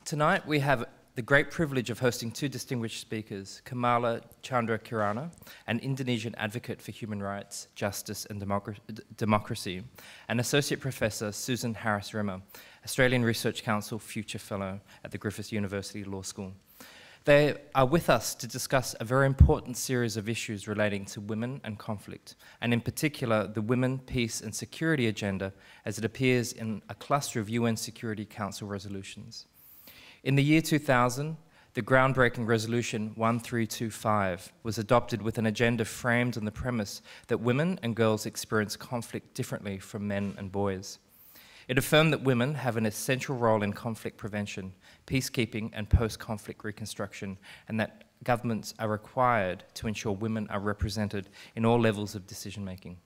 Tonight we have the great privilege of hosting two distinguished speakers, Kamala Chandrakirana, an Indonesian advocate for human rights, justice and democracy, and Associate Professor Susan Harris-Rimmer, Australian Research Council Future Fellow at the Griffith University Law School. They are with us to discuss a very important series of issues relating to women and conflict, and in particular, the Women, Peace and Security agenda as it appears in a cluster of UN Security Council resolutions. In the year 2000, the groundbreaking resolution 1325 was adopted with an agenda framed on the premise that women and girls experience conflict differently from men and boys. It affirmed that women have an essential role in conflict prevention, peacekeeping and post-conflict reconstruction, and that governments are required to ensure women are represented in all levels of decision-making.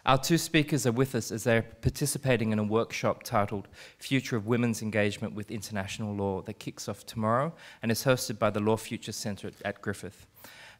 Our two speakers are with us as they're participating in a workshop titled Future of Women's Engagement with International Law that kicks off tomorrow and is hosted by the Law Future Centre at Griffith.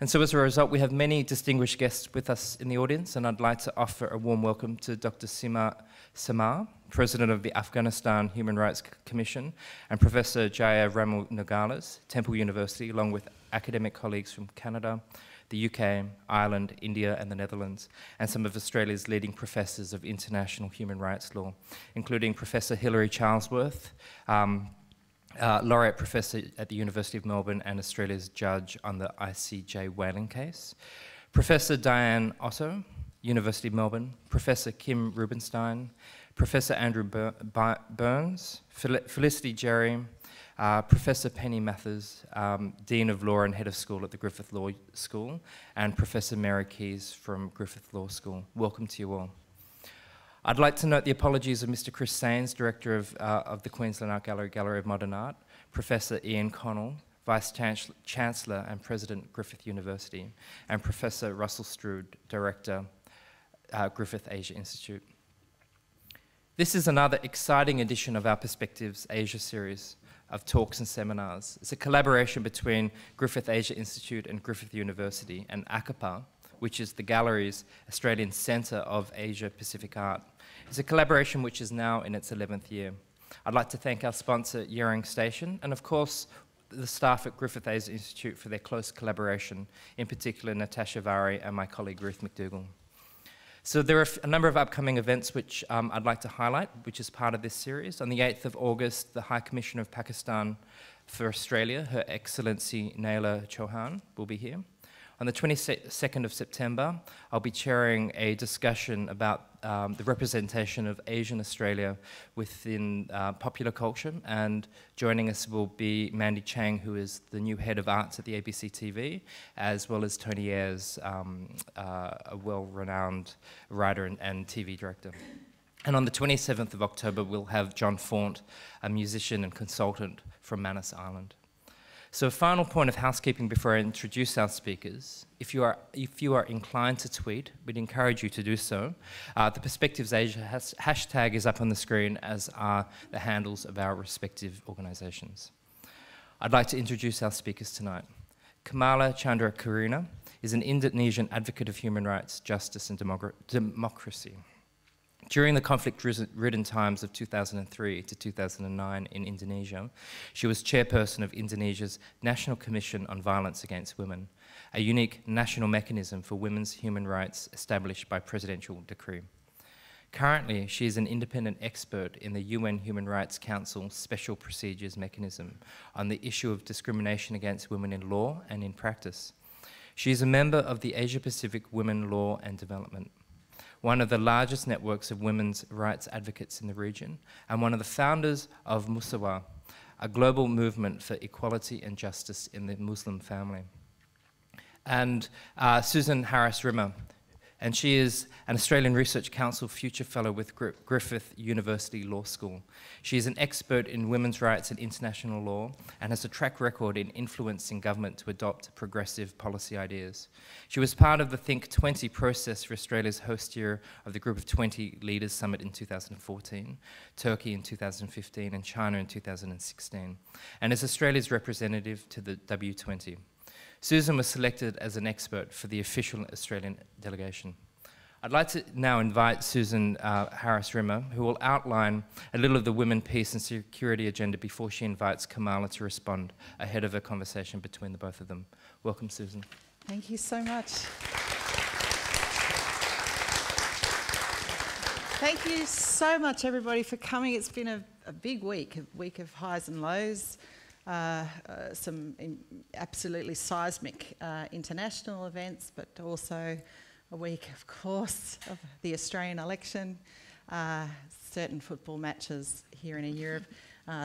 And so as a result, we have many distinguished guests with us in the audience, and I'd like to offer a warm welcome to Dr. Sima Samar, President of the Afghanistan Human Rights Commission, and Professor Jaya Ramu Nogales, Temple University, along with academic colleagues from Canada, the UK, Ireland, India and the Netherlands, and some of Australia's leading professors of international human rights law, including Professor Hilary Charlesworth, Laureate Professor at the University of Melbourne and Australia's judge on the ICJ whaling case, Professor Diane Otto, University of Melbourne, Professor Kim Rubenstein, Professor Andrew Burns, Felicity Jerry, Professor Penny Mathers, Dean of Law and Head of School at the Griffith Law School, and Professor Mary Keys from Griffith Law School. Welcome to you all. I'd like to note the apologies of Mr. Chris Sains, Director of the Queensland Art Gallery, Gallery of Modern Art, Professor Ian Connell, Vice Chancellor and President, Griffith University, and Professor Russell Strood, Director, Griffith Asia Institute. This is another exciting edition of our Perspectives Asia series of talks and seminars. It's a collaboration between Griffith Asia Institute and Griffith University and ACAPA, which is the gallery's Australian Centre of Asia Pacific Art. It's a collaboration which is now in its 11th year. I'd like to thank our sponsor, Yering Station, and of course, the staff at Griffith Asia Institute for their close collaboration, in particular Natasha Vari and my colleague Ruth McDougall. So there are a number of upcoming events which I'd like to highlight, which is part of this series. On the 8th of August, the High Commissioner of Pakistan for Australia, Her Excellency Naila Chauhan, will be here. On the 22nd of September, I'll be chairing a discussion about the representation of Asian Australia within popular culture, and joining us will be Mandy Chang, who is the new head of arts at the ABC TV, as well as Tony Ayres, a well-renowned writer and TV director. And on the 27th of October, we'll have John Faunt, a musician and consultant from Manus Island. So a final point of housekeeping before I introduce our speakers. If you are inclined to tweet, we'd encourage you to do so. The Perspectives Asia hashtag is up on the screen, as are the handles of our respective organisations. I'd like to introduce our speakers tonight. Kamala Chandrakirana is an Indonesian advocate of human rights, justice and democracy. During the conflict-ridden times of 2003 to 2009 in Indonesia, she was chairperson of Indonesia's National Commission on Violence Against Women, a unique national mechanism for women's human rights established by presidential decree. Currently, she is an independent expert in the UN Human Rights Council Special Procedures Mechanism on the issue of discrimination against women in law and in practice. She is a member of the Asia-Pacific Women Law and Development, one of the largest networks of women's rights advocates in the region, and one of the founders of Musawah, a global movement for equality and justice in the Muslim family. And Susan Harris-Rimmer, and she is an Australian Research Council Future Fellow with Griffith University Law School. She is an expert in women's rights and international law and has a track record in influencing government to adopt progressive policy ideas. She was part of the Think 20 process for Australia's host year of the Group of 20 Leaders Summit in 2014, Turkey in 2015 and China in 2016, and is Australia's representative to the W20. Susan was selected as an expert for the official Australian delegation. I'd like to now invite Susan Harris-Rimmer, who will outline a little of the Women, Peace and Security agenda before she invites Kamala to respond ahead of a conversation between the both of them. Welcome, Susan. Thank you so much. Thank you so much, everybody, for coming. It's been a big week, a week of highs and lows, some absolutely seismic international events, but also a week, of course, of the Australian election, certain football matches here in Europe,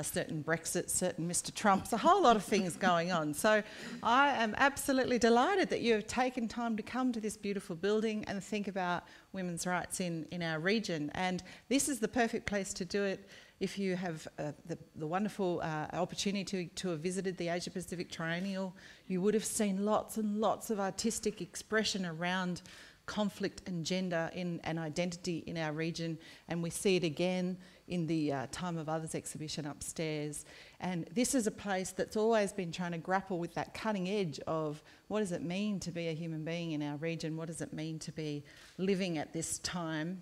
certain Brexit, certain Mr. Trumps, a whole lot of things going on. So I am absolutely delighted that you have taken time to come to this beautiful building and think about women's rights in our region. And this is the perfect place to do it if you have the wonderful opportunity to have visited the Asia Pacific Triennial. You would have seen lots and lots of artistic expression around conflict and gender and identity in our region, and we see it again in the Time of Others exhibition upstairs. And this is a place that's always been trying to grapple with that cutting edge of what does it mean to be a human being in our region, what does it mean to be living at this time,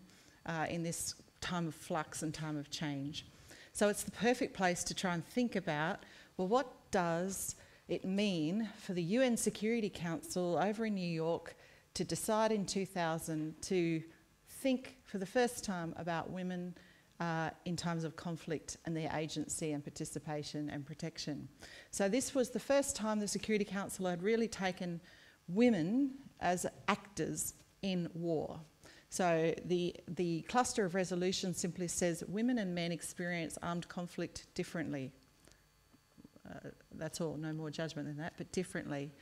in this time of flux and time of change. So it's the perfect place to try and think about, well, what does it mean for the UN Security Council over in New York to decide in 2000 to think for the first time about women in times of conflict and their agency and participation and protection. So this was the first time the Security Council had really taken women as actors in war. So the cluster of resolutions simply says women and men experience armed conflict differently. That's all, no more judgment than that, but differently.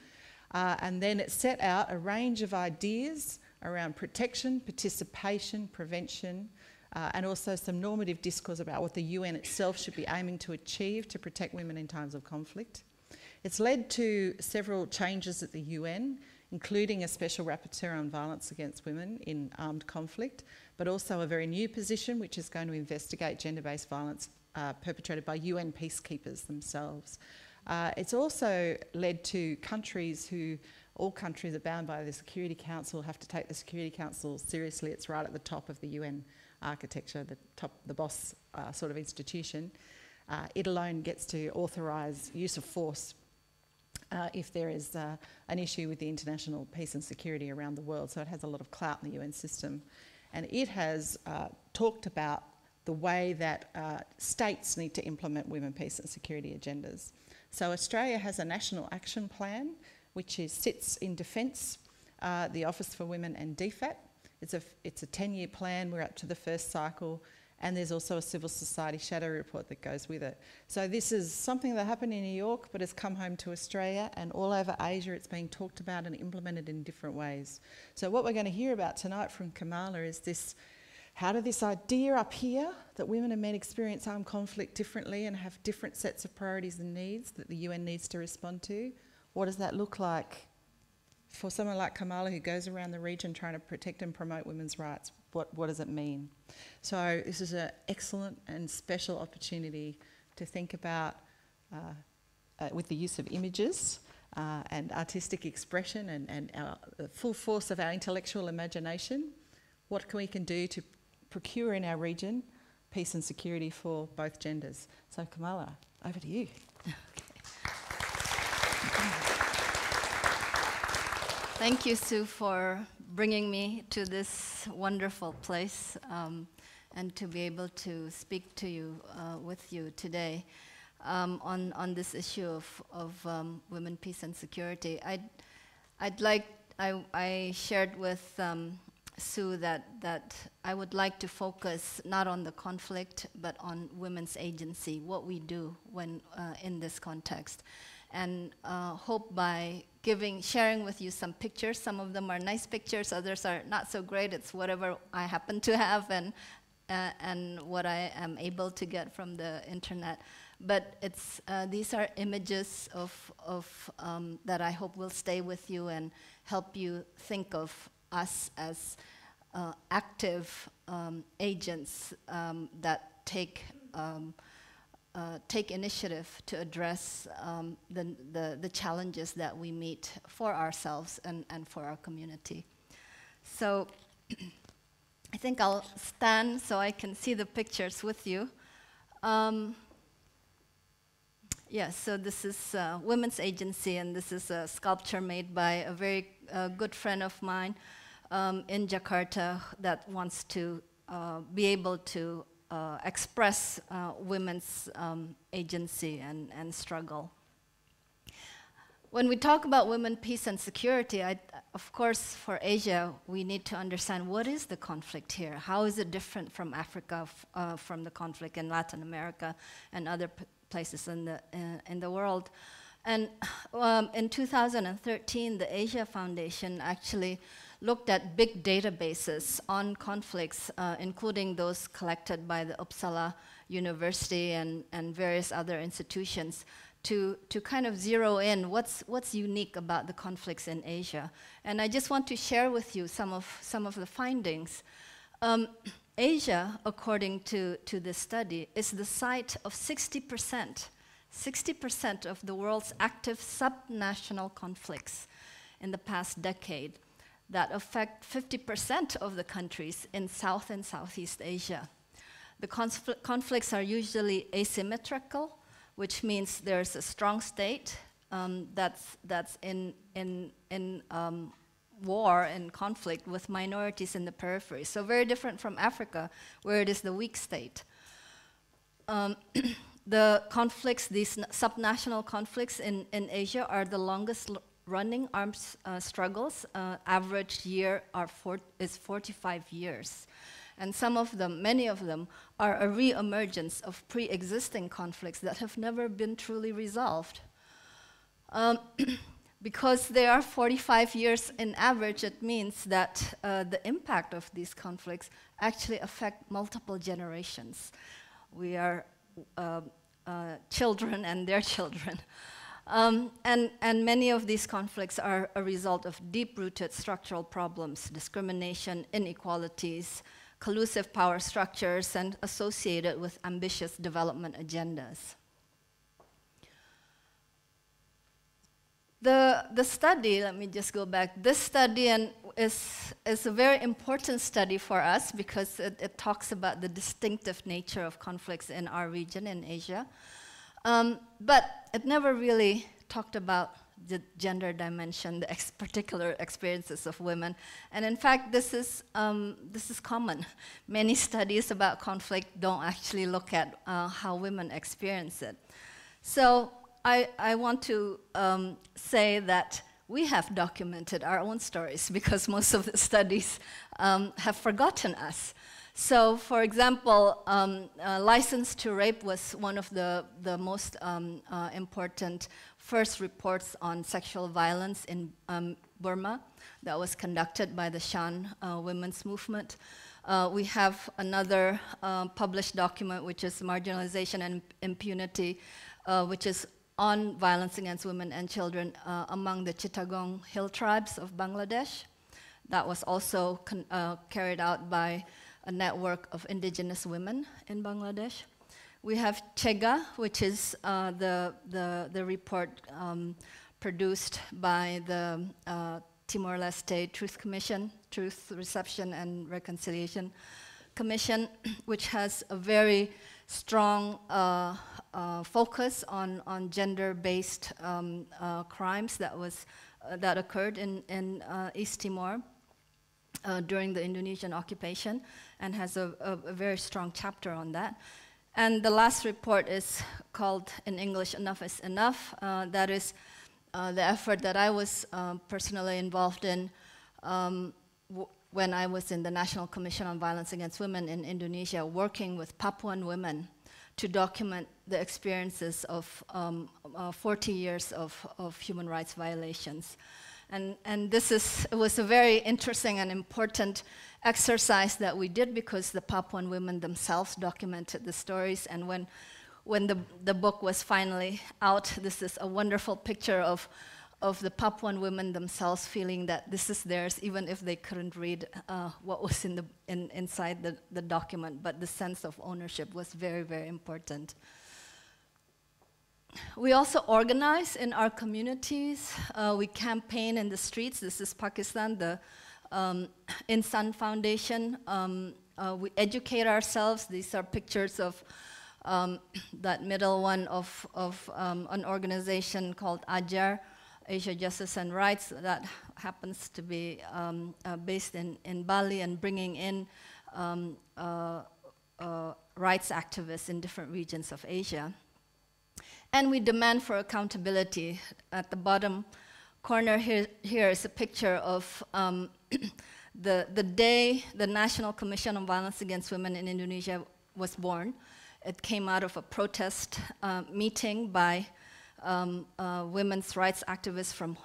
And then it set out a range of ideas around protection, participation, prevention, and also some normative discourse about what the UN itself should be aiming to achieve to protect women in times of conflict. It's led to several changes at the UN, including a special rapporteur on violence against women in armed conflict, but also a very new position which is going to investigate gender-based violence perpetrated by UN peacekeepers themselves. It's also led to countries all countries are bound by the Security Council, have to take the Security Council seriously. It's right at the top of the UN architecture, the boss sort of institution. It alone gets to authorise use of force if there is an issue with the international peace and security around the world. So it has a lot of clout in the UN system. And it has talked about the way that states need to implement women, peace and security agendas. So Australia has a national action plan which sits in Defence, the Office for Women and DFAT. It's a 10-year plan, we're up to the first cycle, and there's also a civil society shadow report that goes with it. So this is something that happened in New York but has come home to Australia, and all over Asia it's being talked about and implemented in different ways. So what we're going to hear about tonight from Kamala is this: how did this idea up here that women and men experience armed conflict differently and have different sets of priorities and needs that the UN needs to respond to, what does that look like for someone like Kamala who goes around the region trying to protect and promote women's rights? What does it mean? So this is an excellent and special opportunity to think about, with the use of images and artistic expression and the full force of our intellectual imagination, what we can do to procure in our region peace and security for both genders. So Kamala, over to you. Thank you, Sue, for bringing me to this wonderful place and to be able to speak to you, with you today on this issue of women, peace and security. I shared with Sue that I would like to focus not on the conflict but on women's agency, what we do when in this context, and hope by sharing with you some pictures. Some of them are nice pictures, others are not so great. It's whatever I happen to have and what I am able to get from the internet. But these are images of that I hope will stay with you and help you think of us as active agents that take initiative to address the challenges that we meet for ourselves and for our community. So I think I'll stand so I can see the pictures with you. Yes, so this is Women's Agency, and this is a sculpture made by a very good friend of mine in Jakarta that wants to be able to express women's agency and struggle. When we talk about women, peace, and security, of course, for Asia, we need to understand what is the conflict here? How is it different from Africa, from the conflict in Latin America and other places in the world? And in 2013, the Asia Foundation actually looked at big databases on conflicts, including those collected by the Uppsala University and various other institutions, to kind of zero in what's unique about the conflicts in Asia. And I just want to share with you some of the findings. Asia, according to this study, is the site of 60% of the world's active subnational conflicts in the past decade that affect 50% of the countries in South and Southeast Asia. The conflicts are usually asymmetrical, which means there's a strong state that's in war and conflict with minorities in the periphery. So very different from Africa, where it is the weak state. The conflicts, these subnational conflicts in Asia, are the longest running arms struggles. Average year is 45 years. And some of them, many of them, are a re-emergence of pre-existing conflicts that have never been truly resolved. Because they are 45 years in average, it means that the impact of these conflicts actually affect multiple generations. We are children and their children. And many of these conflicts are a result of deep-rooted structural problems, discrimination, inequalities, collusive power structures, and associated with ambitious development agendas. The study, let me just go back, this study is a very important study for us because it talks about the distinctive nature of conflicts in our region, in Asia. But it never really talked about the gender dimension, the particular experiences of women. And in fact, this is common. Many studies about conflict don't actually look at how women experience it. So I want to say that we have documented our own stories because most of the studies have forgotten us. So, for example, license to rape was one of the most important first reports on sexual violence in Burma that was conducted by the Shan Women's Movement. We have another published document, which is Marginalization and Impunity, which is on violence against women and children among the Chittagong Hill tribes of Bangladesh. That was also carried out by a network of indigenous women in Bangladesh. We have CHEGA, which is the report produced by the Timor-Leste Truth Commission, Truth, Reception, and Reconciliation Commission, which has a very strong focus on gender-based crimes that occurred in East Timor during the Indonesian occupation, and has a very strong chapter on that. And the last report is called, in English, Enough is Enough. That is the effort that I was personally involved in when I was in the National Commission on Violence Against Women in Indonesia, working with Papuan women to document the experiences of 40 years of human rights violations. And it was a very interesting and important exercise that we did because the Papuan women themselves documented the stories. And when the book was finally out, this is a wonderful picture of the Papuan women themselves feeling that this is theirs, even if they couldn't read what was inside the document. But the sense of ownership was very, very important. We also organize in our communities. We campaign in the streets. This is Pakistan. The In Sun Foundation, we educate ourselves. These are pictures of that middle one of an organization called AJAR, Asia Justice and Rights, that happens to be based in Bali and bringing in rights activists in different regions of Asia. And we demand for accountability. At the bottom corner here is a picture of the day the National Commission on Violence Against Women in Indonesia was born. It came out of a protest meeting by women's rights activists from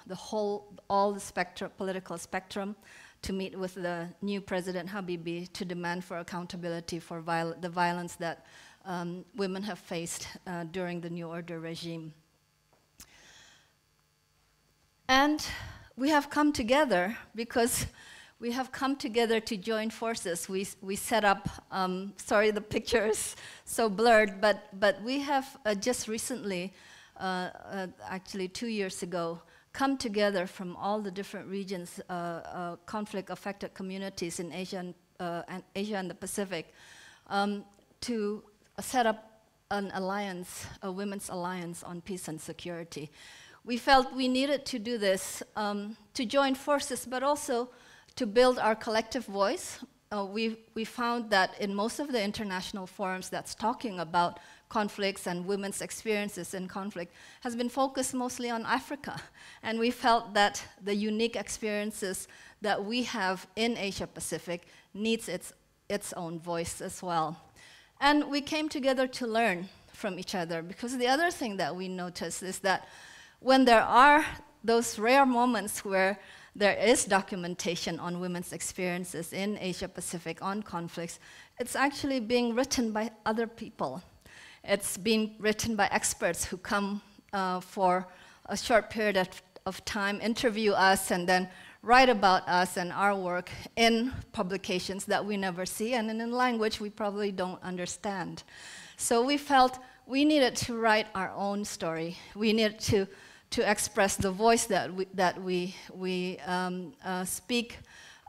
all the political spectrum, to meet with the new President Habibie to demand for accountability for the violence that women have faced during the New Order regime. And we have come together because we have come together to join forces. We set up, sorry the picture is so blurred, but we have just recently, actually 2 years ago, come together from all the different regions, conflict-affected communities in Asia and the Pacific, to set up an alliance, a women's alliance on peace and security. We felt we needed to do this to join forces, but also to build our collective voice. We found that in most of the international forums that's talking about conflicts and women's experiences in conflict has been focused mostly on Africa. And we felt that the unique experiences that we have in Asia Pacific needs its own voice as well. And we came together to learn from each other, because the other thing that we noticed is that when there are those rare moments where there is documentation on women's experiences in Asia Pacific on conflicts, it's actually being written by other people. It's being written by experts who come for a short period of time, interview us, and then write about us and our work in publications that we never see and in a language we probably don't understand. So we felt we needed to write our own story. We needed to express the voice that we speak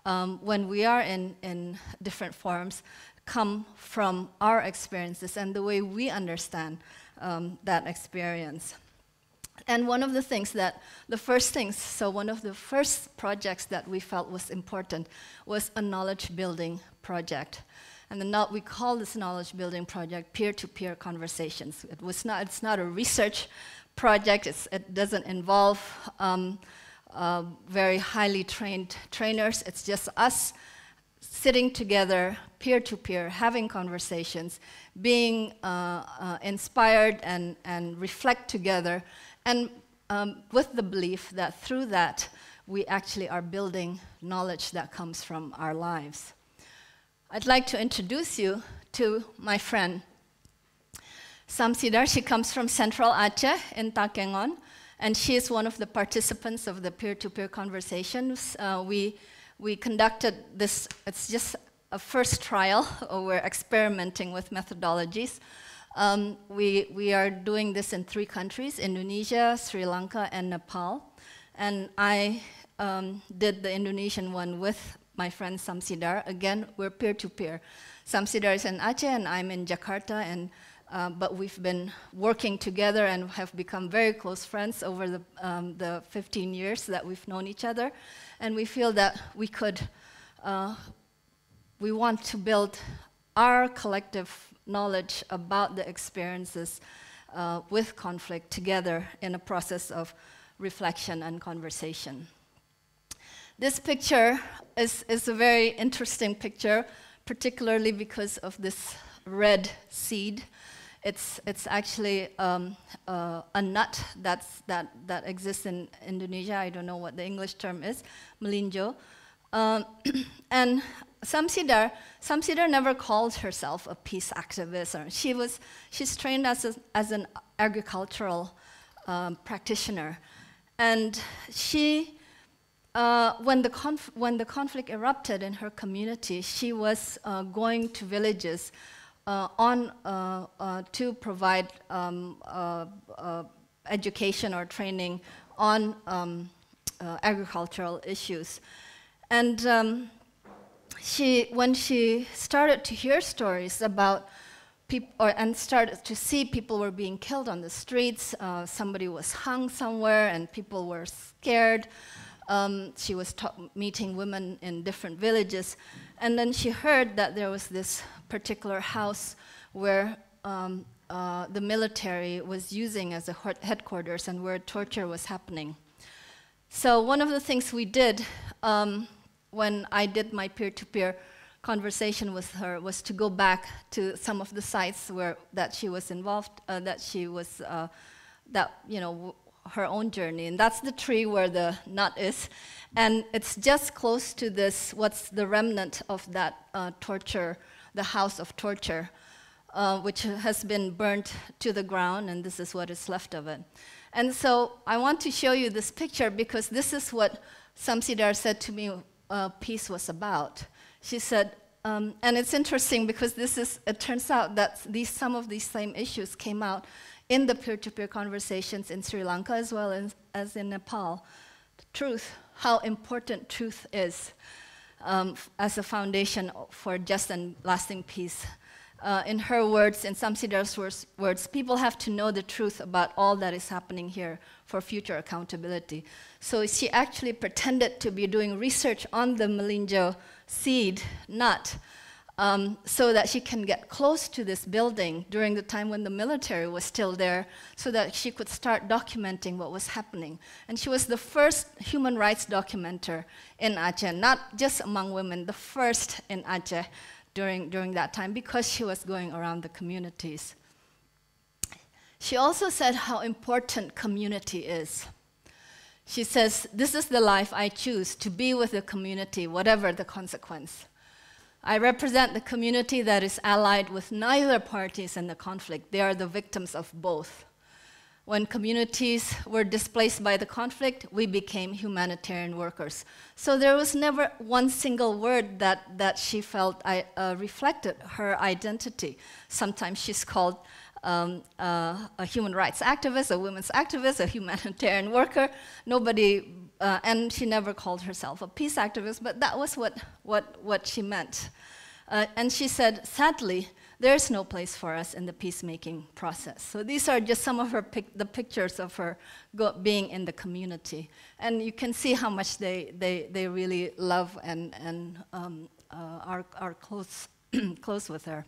when we are in different forums, come from our experiences and the way we understand that experience. And one of the things one of the first projects that we felt was important was a knowledge building project. And we call this knowledge building project Peer-to-Peer Conversations. It's not a research project. It doesn't involve very highly trained trainers. It's just us sitting together, peer-to-peer, having conversations, being inspired and reflect together, and with the belief that through that, we actually are building knowledge that comes from our lives. I'd like to introduce you to my friend, Samsidar. She comes from Central Aceh in Takengon, and she is one of the participants of the Peer-to-Peer Conversations. We conducted this, it's just a first trial. We're experimenting with methodologies. We are doing this in 3 countries, Indonesia, Sri Lanka, and Nepal. And I did the Indonesian one with my friend Samsidar. Again, we're peer-to-peer. Samsidar is in Aceh, and I'm in Jakarta, and but we've been working together and have become very close friends over the 15 years that we've known each other. And we feel that we want to build our collective knowledge about the experiences with conflict together in a process of reflection and conversation. This picture is a very interesting picture, particularly because of this red seed. It's actually a nut that exists in Indonesia. I don't know what the English term is, Melinjo. And Samsidar never called herself a peace activist. She's trained as an agricultural practitioner, and she. When the conflict erupted in her community, she was going to villages to provide education or training on agricultural issues. And when she started to hear stories about people, and started to see people were being killed on the streets, somebody was hung somewhere, and people were scared. She was meeting women in different villages, and then she heard that there was this particular house where the military was using as a headquarters and where torture was happening. So one of the things we did when I did my peer-to-peer conversation with her was to go back to some of the sites that she was involved, her own journey. And that's the tree where the nut is. And it's just close to this, what's the remnant of that torture, the house of torture, which has been burnt to the ground, and this is what is left of it. And so I want to show you this picture because this is what Samsidar said to me peace was about. She said, and it's interesting because it turns out that some of these same issues came out in the peer-to-peer conversations in Sri Lanka as well as in Nepal. Truth, how important truth is as a foundation for just and lasting peace. In her words, in Samsidar's words, people have to know the truth about all that is happening here for future accountability. So she actually pretended to be doing research on the Melinjo seed nut so that she can get close to this building during the time when the military was still there so that she could start documenting what was happening. And she was the first human rights documenter in Aceh, not just among women, the first in Aceh during that time because she was going around the communities. She also said how important community is. She says, this is the life I choose, to be with the community, whatever the consequence. I represent the community that is allied with neither parties in the conflict. They are the victims of both. When communities were displaced by the conflict, we became humanitarian workers. So there was never one single word that she felt reflected her identity. Sometimes she's called a human rights activist, a women's activist, a humanitarian worker. Nobody, and she never called herself a peace activist, but that was what she meant. And she said, sadly, there's no place for us in the peacemaking process. So these are just some of the pictures of her being in the community. And you can see how much they really love and are close, close with her.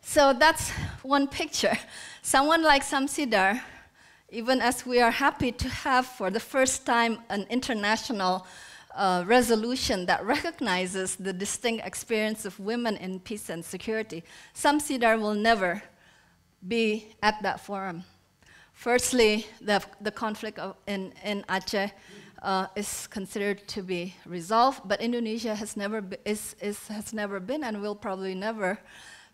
So that's one picture. Someone like Samsidar, even as we are happy to have for the first time an international resolution that recognizes the distinct experience of women in peace and security, Samsidar will never be at that forum. Firstly, the conflict in Aceh is considered to be resolved, but Indonesia has never been and will probably never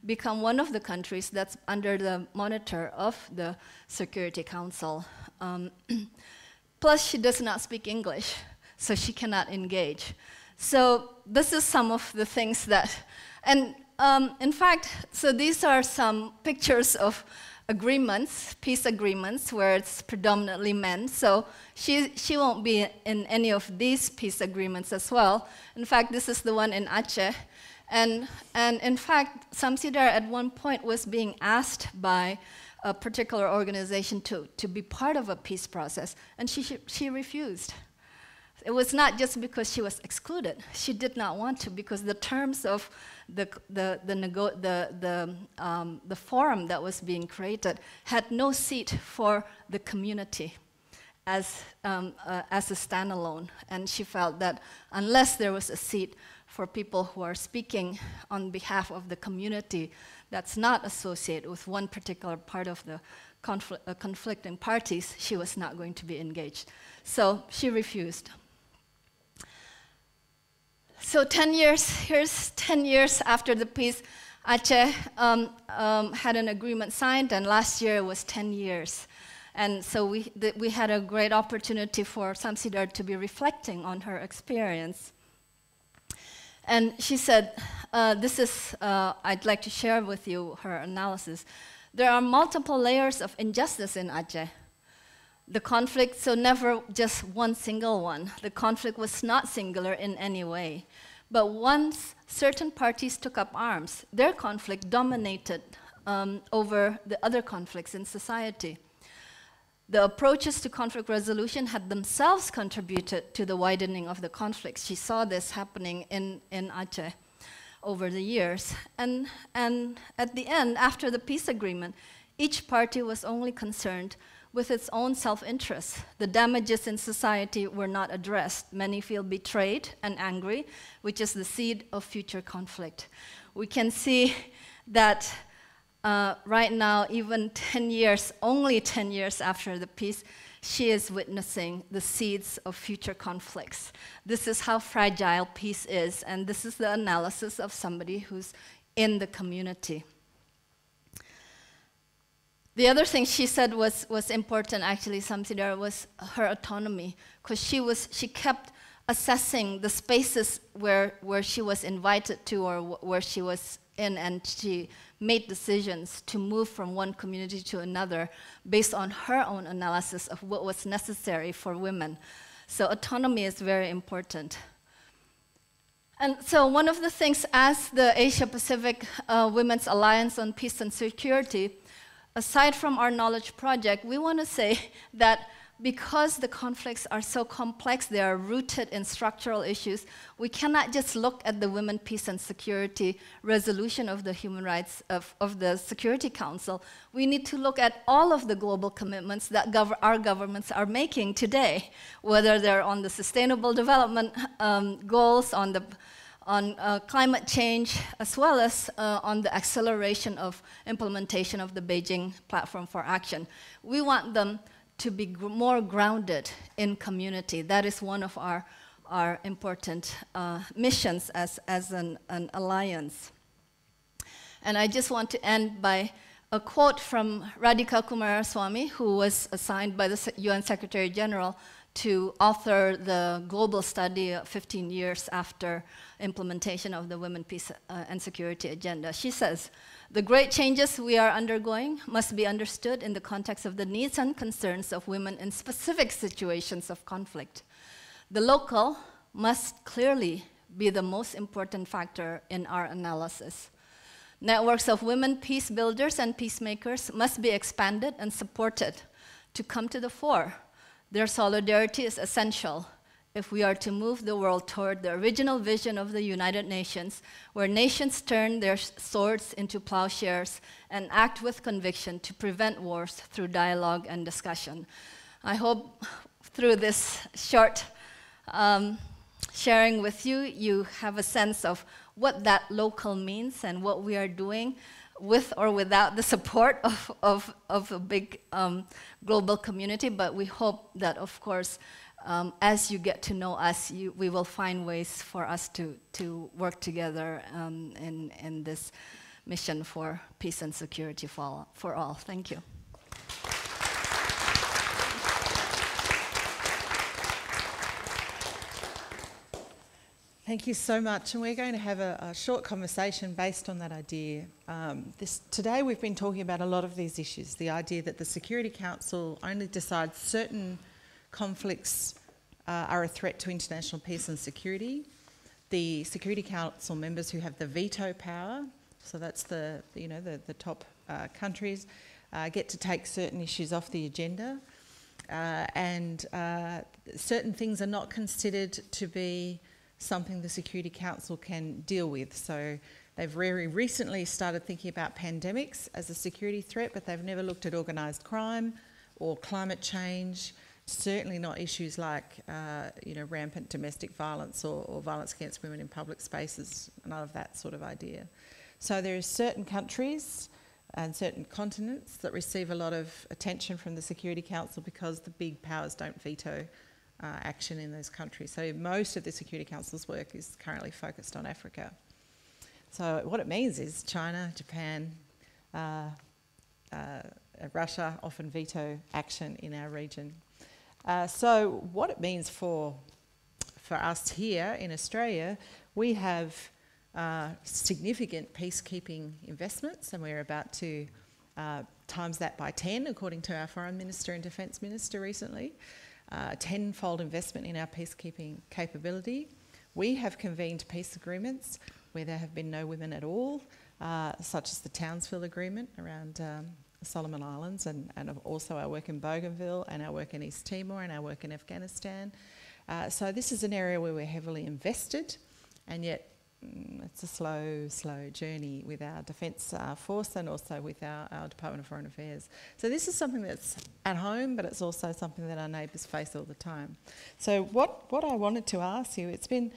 become one of the countries that's under the monitor of the Security Council. Plus, she does not speak English, so she cannot engage. So this is some of the things that, and in fact, so these are some pictures of agreements, peace agreements, where it's predominantly men. So she won't be in any of these peace agreements as well. In fact, this is the one in Aceh. And in fact, Samsidar at one point was being asked by a particular organization to be part of a peace process, and she refused. It was not just because she was excluded. She did not want to, because the terms of the forum that was being created had no seat for the community as a standalone. And she felt that unless there was a seat for people who are speaking on behalf of the community that's not associated with one particular part of the conflicting parties, she was not going to be engaged. So she refused. So 10 years, here's 10 years after the peace, Aceh had an agreement signed, and last year it was 10 years. And so we had a great opportunity for Samsidar to be reflecting on her experience. And she said, I'd like to share with you her analysis. There are multiple layers of injustice in Aceh. The conflict, so never just one single one. The conflict was not singular in any way. But once certain parties took up arms, their conflict dominated over the other conflicts in society. The approaches to conflict resolution had themselves contributed to the widening of the conflicts. She saw this happening in Aceh over the years. And at the end, after the peace agreement, each party was only concerned with its own self-interest. The damages in society were not addressed. Many feel betrayed and angry, which is the seed of future conflict. We can see that right now, even 10 years, only 10 years after the peace, she is witnessing the seeds of future conflicts. This is how fragile peace is, and this is the analysis of somebody who's in the community. The other thing she said was important, actually, Samsidar, was her autonomy, because she kept assessing the spaces where she was invited to or where she was in, and she made decisions to move from one community to another based on her own analysis of what was necessary for women. So autonomy is very important. And so one of the things as the Asia-Pacific Women's Alliance on Peace and Security, aside from our knowledge project, we want to say that because the conflicts are so complex, they are rooted in structural issues, we cannot just look at the Women, Peace and Security resolution of the human rights of the Security Council. We need to look at all of the global commitments that our governments are making today, whether they're on the Sustainable Development Goals, on climate change, as well as on the acceleration of implementation of the Beijing Platform for Action. We want them to be more grounded in community. That is one of our important missions as an alliance. And I just want to end by a quote from Radhika Kumaraswamy, who was assigned by the UN Secretary General to author the global study 15 years after implementation of the Women, Peace and Security Agenda. She says, "The great changes we are undergoing must be understood in the context of the needs and concerns of women in specific situations of conflict. The local must clearly be the most important factor in our analysis. Networks of women peace builders and peacemakers must be expanded and supported to come to the fore. Their solidarity is essential if we are to move the world toward the original vision of the United Nations, where nations turn their swords into plowshares and act with conviction to prevent wars through dialogue and discussion." I hope through this short sharing with you, you have a sense of what that local means and what we are doing with or without the support of a big global community. But we hope that, of course, as you get to know us, we will find ways for us to work together in this mission for peace and security for all. Thank you. Thank you so much, and we're going to have a short conversation based on that idea. Today we've been talking about a lot of these issues, the idea that the Security Council only decides certain conflicts are a threat to international peace and security. The Security Council members who have the veto power, so that's the top countries, get to take certain issues off the agenda, and certain things are not considered to be something the Security Council can deal with. So they've very recently started thinking about pandemics as a security threat, but they've never looked at organised crime or climate change, certainly not issues like rampant domestic violence or violence against women in public spaces, none of that sort of idea. So there are certain countries and certain continents that receive a lot of attention from the Security Council because the big powers don't veto action in those countries. So most of the Security Council's work is currently focused on Africa. So what it means is China, Japan, Russia often veto action in our region. So what it means for us here in Australia, we have significant peacekeeping investments, and we're about to times that by 10, according to our Foreign Minister and Defence Minister recently. 10-fold investment in our peacekeeping capability. We have convened peace agreements where there have been no women at all, such as the Townsville Agreement around Solomon Islands, and also our work in Bougainville and our work in East Timor and our work in Afghanistan. So this is an area where we're heavily invested, and yet it's a slow journey with our Defence Force and also with our Department of Foreign Affairs. So this is something that's at home, but it's also something that our neighbours face all the time. So what I wanted to ask you, it's been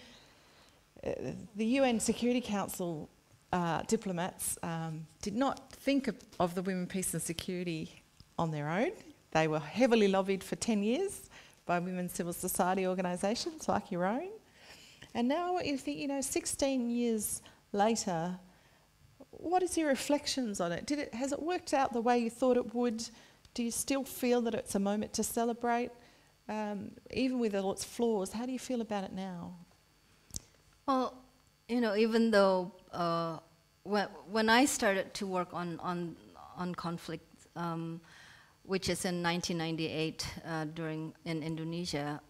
the UN Security Council diplomats did not think of the women, peace and security on their own. They were heavily lobbied for 10 years by women's civil society organisations like your own. And now, if you know, 16 years later, what is your reflections on it? Has it worked out the way you thought it would? Do you still feel that it's a moment to celebrate? Even with all its flaws, how do you feel about it now? Well, you know, even though when I started to work on conflict, which is in 1998 in Indonesia,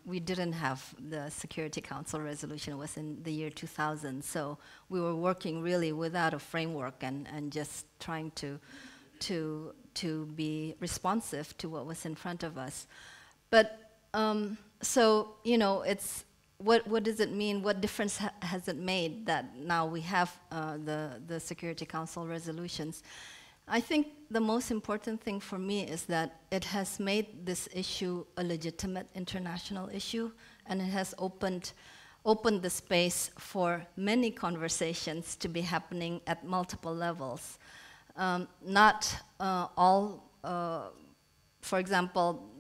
we didn't have the Security Council resolution. It was in the year 2000. So we were working really without a framework and just trying to be responsive to what was in front of us. But so, you know, it's what does it mean? What difference has it made that now we have the Security Council resolutions? I think the most important thing for me is that it has made this issue a legitimate international issue, and it has opened the space for many conversations to be happening at multiple levels. Not all, for example,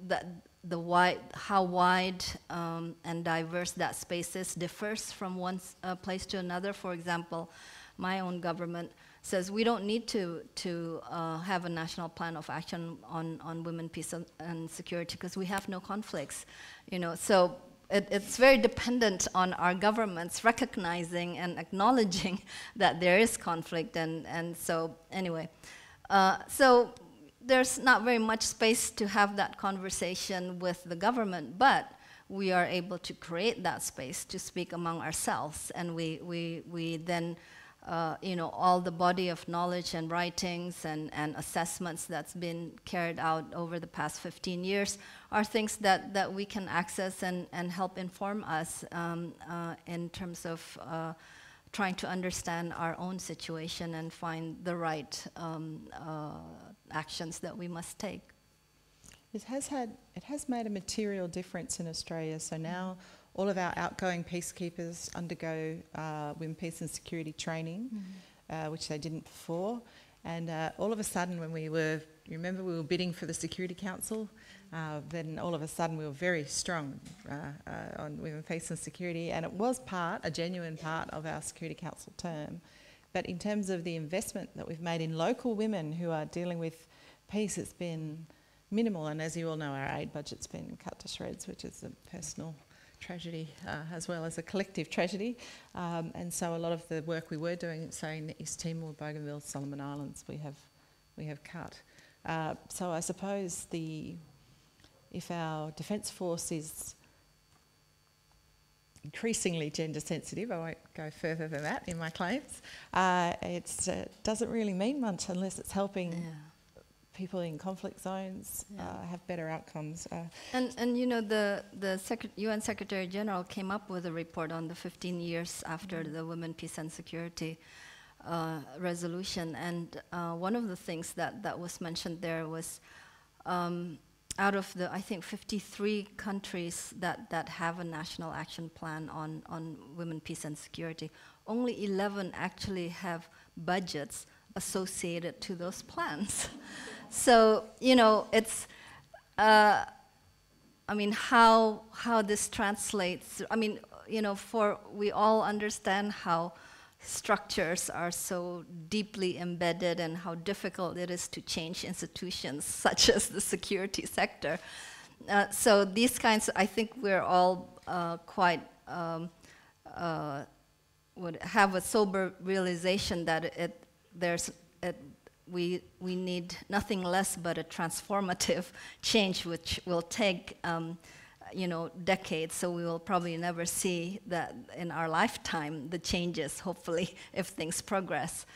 how wide and diverse that space is differs from one place to another. For example, my own government says we don't need to have a national plan of action on women, peace and security because we have no conflicts, you know. So it's very dependent on our governments recognizing and acknowledging that there is conflict, and so anyway, so there's not very much space to have that conversation with the government, but we are able to create that space to speak among ourselves, and we then you know, all the body of knowledge and writings and assessments that's been carried out over the past 15 years are things that we can access and help inform us in terms of trying to understand our own situation and find the right actions that we must take. It has made a material difference in Australia. So now all of our outgoing peacekeepers undergo women, peace and security training, which they didn't before. And all of a sudden when you remember we were bidding for the Security Council, then all of a sudden we were very strong on women, peace and security, and it was a genuine part of our Security Council term. But in terms of the investment that we've made in local women who are dealing with peace, it's been minimal. And as you all know, our aid budget's been cut to shreds, which is a personal tragedy as well as a collective tragedy. And so a lot of the work we were doing, say in East Timor, Bougainville, Solomon Islands, we have cut. So I suppose if our Defence Force is increasingly gender sensitive, I won't go further than that in my claims, it doesn't really mean much unless it's helping people in conflict zones have better outcomes. And you know, the UN Secretary General came up with a report on the 15 years after the Women, Peace and Security resolution, and one of the things that was mentioned there was out of the, I think, 53 countries that have a national action plan on women, peace and security, only 11 actually have budgets associated to those plans. So, you know, it's, I mean, how this translates, I mean, you know, we all understand how structures are so deeply embedded and how difficult it is to change institutions such as the security sector. So these kinds, I think we're all quite, would have a sober realization that we need nothing less but a transformative change, which will take decades. So we will probably never see that in our lifetime, the changes, hopefully, if things progress.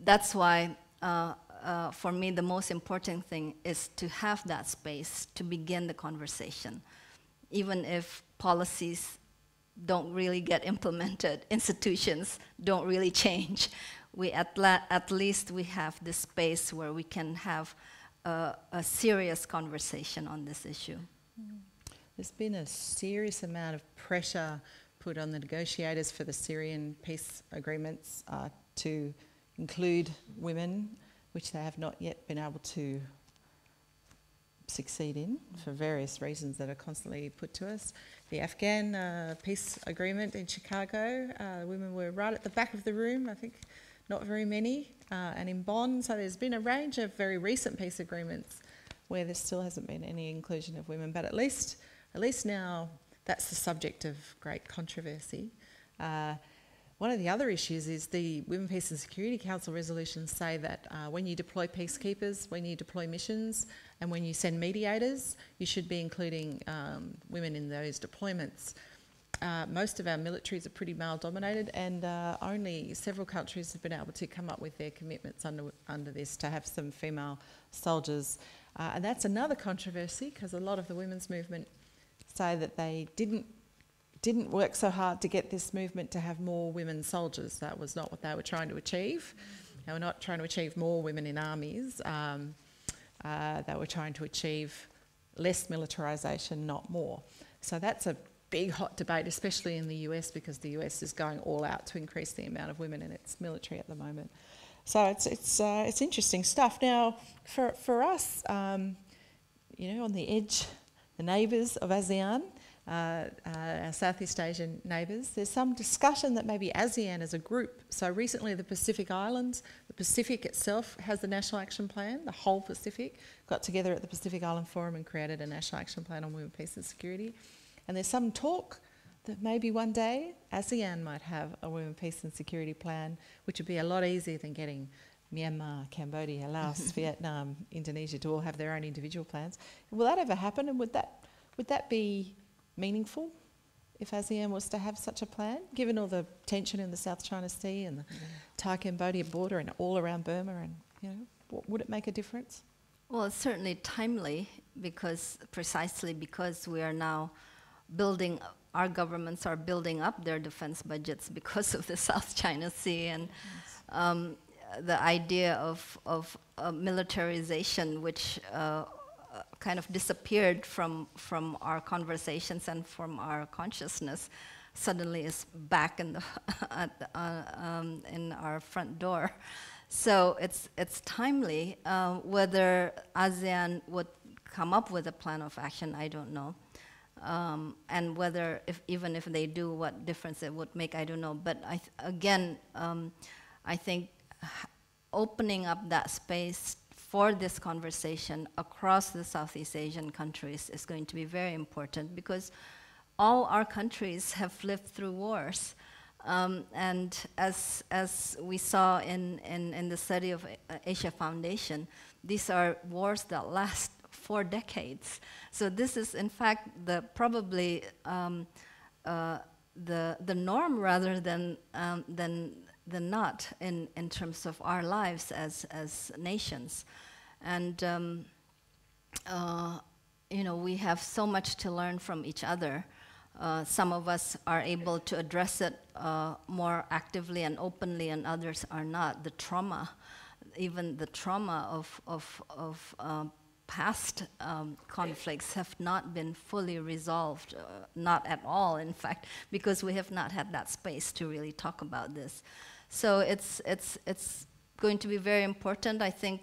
That's why, for me, the most important thing is to have that space to begin the conversation. Even if policies don't really get implemented, institutions don't really change, at least we have this space where we can have a serious conversation on this issue. There's been a serious amount of pressure put on the negotiators for the Syrian peace agreements to include women, which they have not yet been able to succeed in for various reasons that are constantly put to us. The Afghan peace agreement in Chicago, women were right at the back of the room, I think not very many, and in Bonn. So there's been a range of very recent peace agreements where there still hasn't been any inclusion of women, but at least now that's the subject of great controversy. One of the other issues is the Women, Peace and Security Council resolutions say that when you deploy peacekeepers, when you deploy missions, and when you send mediators, you should be including women in those deployments. Most of our militaries are pretty male-dominated, and only several countries have been able to come up with their commitments under this to have some female soldiers. And that's another controversy, because a lot of the women's movement say that they didn't work so hard to get this movement to have more women soldiers. That was not what they were trying to achieve. They were not trying to achieve more women in armies. They were trying to achieve less militarisation, not more. So that's a big hot debate, especially in the US, because the US is going all out to increase the amount of women in its military at the moment. So it's interesting stuff. Now, for us, on the edge, the neighbours of ASEAN, our Southeast Asian neighbours, there's some discussion that maybe ASEAN as a group, so recently the Pacific Islands, the Pacific itself has the National Action Plan, the whole Pacific, got together at the Pacific Island Forum and created a National Action Plan on women, peace and security. And there's some talk that maybe one day ASEAN might have a women, peace and security plan, which would be a lot easier than getting Myanmar, Cambodia, Laos, Vietnam, Indonesia to all have their own individual plans. Will that ever happen, and would that be meaningful if ASEAN was to have such a plan, given all the tension in the South China Sea and the Thai-Cambodia border and all around Burma, and would it make a difference? Well, it's certainly timely, precisely because we are now our governments are building up their defense budgets because of the South China Sea, and the idea of militarization, which kind of disappeared from our conversations and from our consciousness, suddenly is back in our front door. So it's timely. Whether ASEAN would come up with a plan of action, I don't know. And whether, even if they do, what difference it would make, I don't know. But I think opening up that space for this conversation across the Southeast Asian countries is going to be very important, because all our countries have lived through wars. And as we saw in the study of Asia Foundation, these are wars that last 4 decades. So this is, in fact, probably the norm rather than not in terms of our lives as nations. And we have so much to learn from each other. Some of us are able to address it more actively and openly, and others are not. The trauma, even the trauma of past conflicts have not been fully resolved, not at all, in fact, because we have not had that space to really talk about this. So it's going to be very important. I think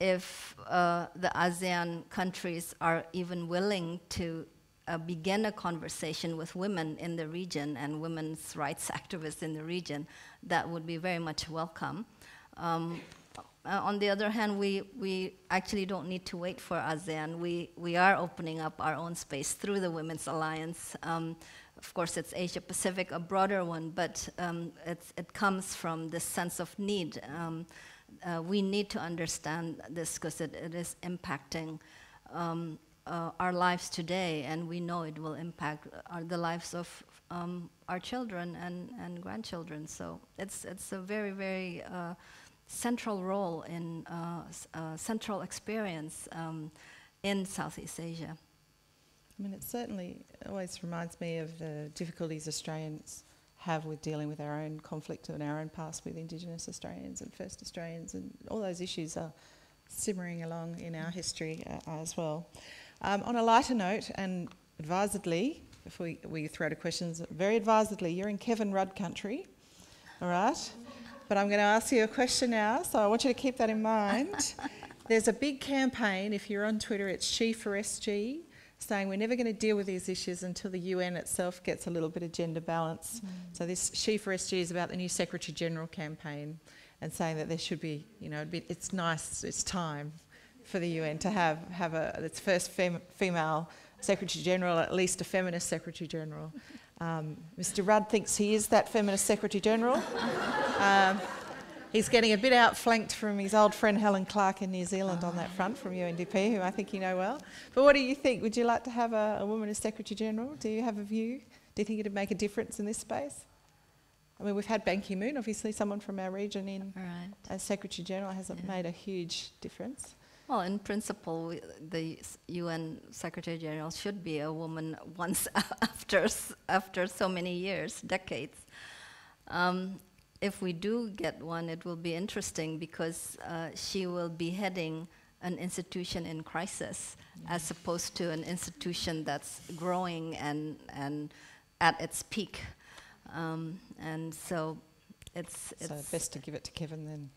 if the ASEAN countries are even willing to begin a conversation with women in the region and women's rights activists in the region, that would be very much welcome. On the other hand, we actually don't need to wait for ASEAN. We are opening up our own space through the Women's Alliance. Of course, it's Asia Pacific, a broader one, but it comes from this sense of need we need to understand this because it is impacting our lives today, and we know it will impact the lives of our children and grandchildren. So it's a very, very central role in central experience in Southeast Asia. I mean, it certainly always reminds me of the difficulties Australians have with dealing with our own conflict and our own past with Indigenous Australians and First Australians, and all those issues are simmering along in our history as well. On a lighter note, and advisedly, before we throw to questions, very advisedly, you're in Kevin Rudd country, all right? But I'm going to ask you a question now, so I want you to keep that in mind. There's a big campaign, if you're on Twitter, it's She for SG, saying we're never going to deal with these issues until the UN itself gets a little bit of gender balance. So this She for SG is about the new Secretary General campaign and saying that there should be, you know, it's nice, it's time for the UN to have its first female Secretary General, at least a feminist Secretary General. Mr. Rudd thinks he is that feminist Secretary General. He's getting a bit outflanked from his old friend Helen Clark in New Zealand on that front from UNDP, who I think you know well. But what do you think? Would you like to have a woman as Secretary General? Do you have a view? Do you think it would make a difference in this space? I mean, we've had Ban Ki-moon, obviously someone from our region in as Secretary General. Hasn't made a huge difference. Well, in principle, the UN Secretary General should be a woman once after so many years, decades. If we do get one, it will be interesting because she will be heading an institution in crisis as opposed to an institution that's growing and at its peak. And so it's... So best to give it to Kevin then.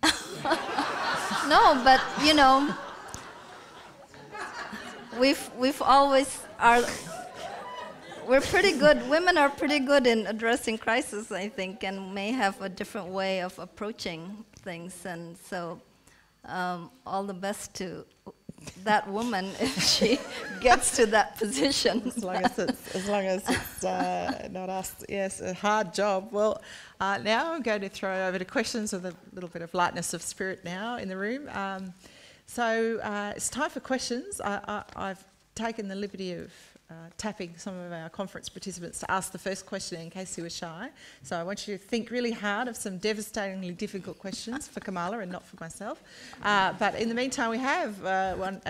No, but you know, we've always we're pretty good. Women are pretty good in addressing crisis, I think, and may have a different way of approaching things. And so, all the best to that woman if she gets to that position. As long as it's not us. Yes, a hard job. Well, now I'm going to throw over to questions with a little bit of lightness of spirit now in the room. So it's time for questions. I've taken the liberty of tapping some of our conference participants to ask the first question in case you were shy. So I want you to think really hard of some devastatingly difficult questions for Kamala and not for myself. But in the meantime, we have an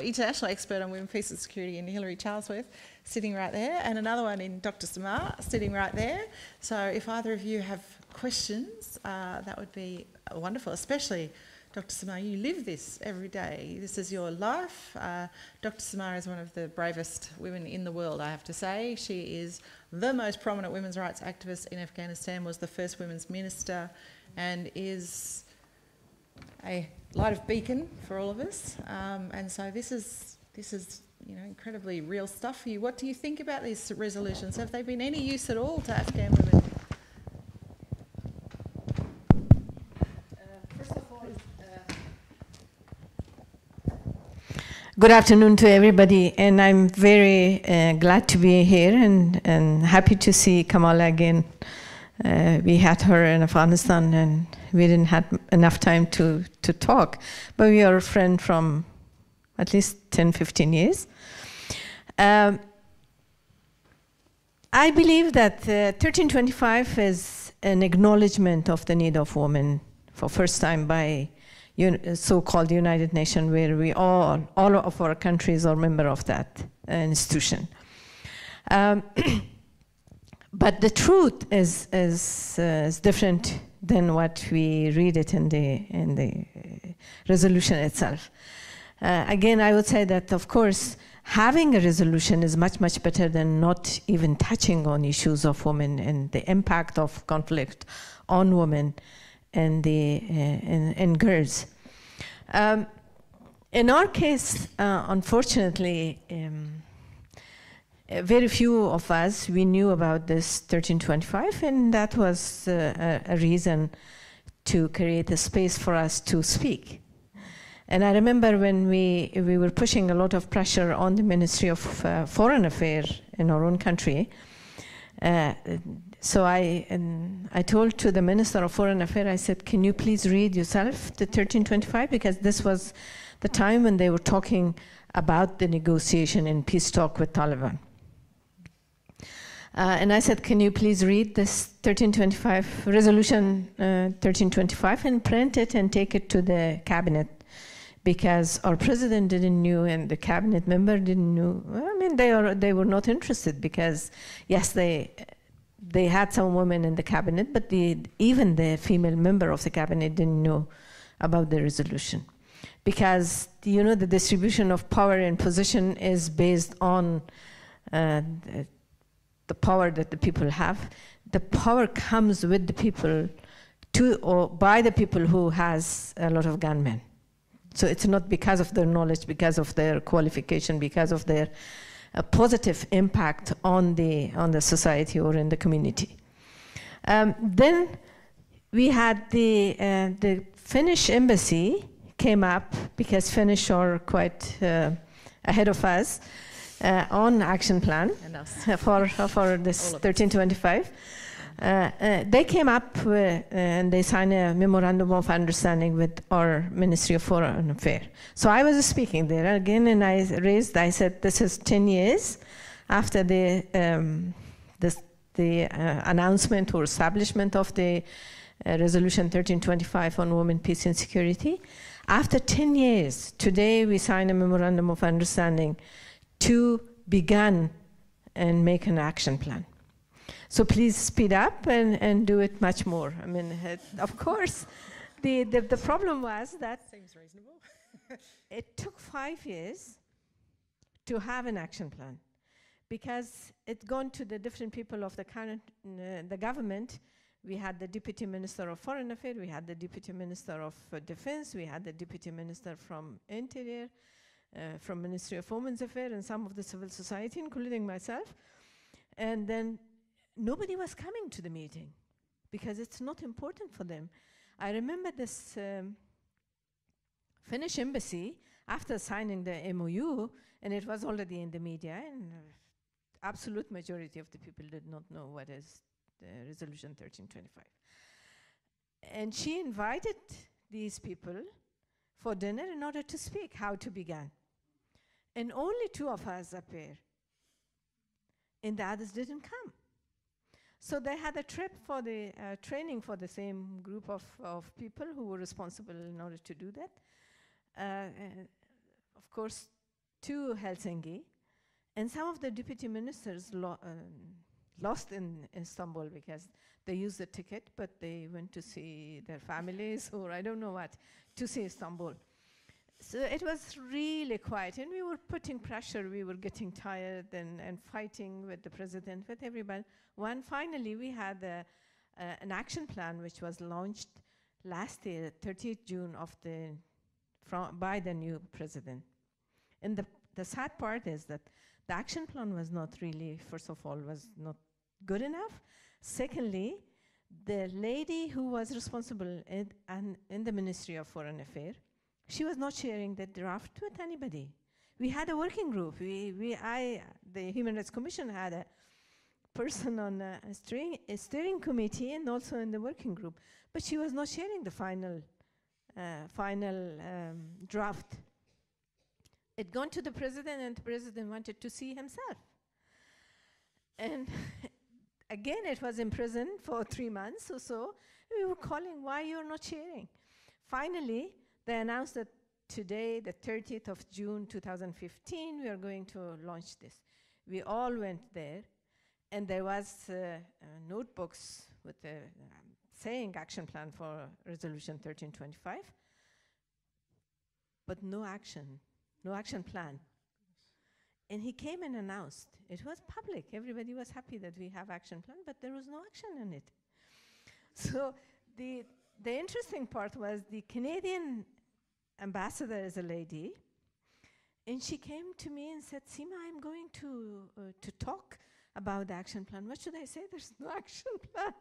international expert on women, peace and security in Hilary Charlesworth sitting right there, and another one in Dr. Samar sitting right there. So if either of you have questions, that would be wonderful, especially Dr. Samar, you live this every day. This is your life. Dr. Samar is one of the bravest women in the world, I have to say. She is the most prominent women's rights activist in Afghanistan, was the first women's minister, and is a light of beacon for all of us. And so this is incredibly real stuff for you. What do you think about these resolutions? Have they been any use at all to Afghan women? Good afternoon to everybody, and I'm very glad to be here and happy to see Kamala again. We had her in Afghanistan and we didn't have enough time to talk, but we are a friend from at least 10, 15 years. I believe that 1325 is an acknowledgement of the need of women for first time by so-called United Nations, where we all of our countries are member of that institution. But the truth is different than what we read it in the resolution itself. Again, I would say that, of course, having a resolution is much, much better than not even touching on issues of women and the impact of conflict on women and girls. In our case, unfortunately, very few of us, we knew about this 1325, and that was a reason to create a space for us to speak. And I remember when we were pushing a lot of pressure on the Ministry of Foreign Affairs in our own country, so I told to the Minister of Foreign Affairs, I said, can you please read yourself the 1325? Because this was the time when they were talking about the negotiation and peace talk with Taliban. And I said, can you please read this 1325, resolution 1325, and print it and take it to the cabinet? Because our president didn't know and the cabinet member didn't know. I mean, they were not interested because, yes, they had some women in the cabinet, but even the female member of the cabinet didn't know about the resolution. Because, you know, the distribution of power and position is based on the power that the people have. The power comes with the people or by the people who has a lot of gunmen. So it's not because of their knowledge, because of their qualification, because of their positive impact on the society or in the community. Then we had the Finnish embassy came up, because Finnish are quite ahead of us on action plan for this 1325. They came up and they signed a memorandum of understanding with our Ministry of Foreign Affairs. So I was speaking there again, and I said, this is 10 years after the announcement or establishment of the Resolution 1325 on women, peace and security. After 10 years, today we signed a memorandum of understanding to begin and make an action plan. So please speed up and do it much more. I mean, of course, the problem was that seems reasonable. It took 5 years to have an action plan, because it's gone to the different people of the current the government. We had the Deputy Minister of Foreign Affairs, we had the Deputy Minister of Defense, we had the Deputy Minister from Interior, from Ministry of Women's Affairs, and some of the civil society, including myself. And then nobody was coming to the meeting because it's not important for them. I remember this Finnish embassy, after signing the MOU, and it was already in the media, and absolute majority of the people did not know what is the Resolution 1325. And she invited these people for dinner in order to speak how to begin. And only 2 of us appeared, and the others didn't come. So they had a trip for the training for the same group of people who were responsible in order to do that. Of course, to Helsinki. And some of the deputy ministers lost in Istanbul because they used the ticket, but they went to see their families or I don't know what, to see Istanbul. So it was really quiet, and we were putting pressure. We were getting tired and fighting with the president, with everybody. Finally, we had an action plan which was launched last year, 30th June by the new president. And the sad part is that the action plan was not really, first of all, was not good enough. Secondly, the lady who was responsible in the Ministry of Foreign Affairs, she was not sharing the draft with anybody. We had a working group. The Human Rights Commission had a person on a steering committee and also in the working group, but she was not sharing the final draft. It gone to the president, and the president wanted to see himself. And again, it was in prison for 3 months or so. We were calling, why you're not sharing? Finally, they announced that today, the 30th of June 2015, we are going to launch this. We all went there, and there was notebooks with saying action plan for Resolution 1325, but no action plan. And he came and announced. It was public. Everybody was happy that we have action plan, but there was no action in it. So the interesting part was the Canadian ambassador is a lady, and she came to me and said, Seema, I'm going to talk about the action plan. What should I say? There's no action plan.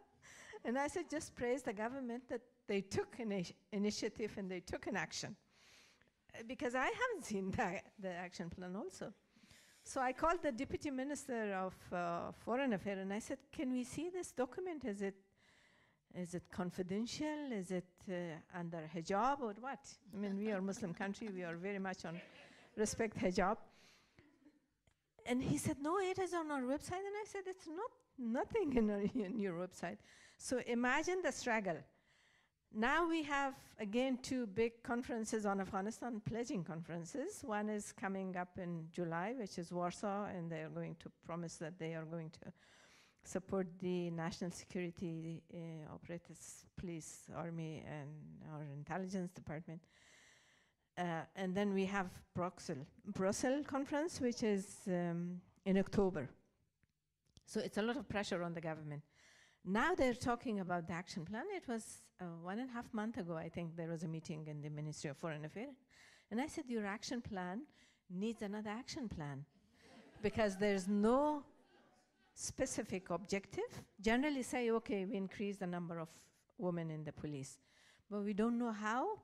And I said, just praise the government that they took an initiative and they took an action. Because I haven't seen the action plan also. So I called the Deputy Minister of Foreign Affairs and I said, can we see this document? Is it confidential? Is it under hijab or what? I mean, we are a Muslim country. We are very much on respect hijab. And he said, no, it is on our website. And I said, it's nothing in your website. So imagine the struggle. Now we have, again, 2 big conferences on Afghanistan, pledging conferences. One is coming up in July, which is Warsaw, and they are going to promise that they are going to support the national security operatives, police, army, and our intelligence department. And then we have Brussels conference, which is in October. So it's a lot of pressure on the government. Now they're talking about the action plan. It was 1.5 months ago, I think, there was a meeting in the Ministry of Foreign Affairs. And I said, your action plan needs another action plan because there's no specific objective. Generally say, okay, we increase the number of women in the police, but we don't know how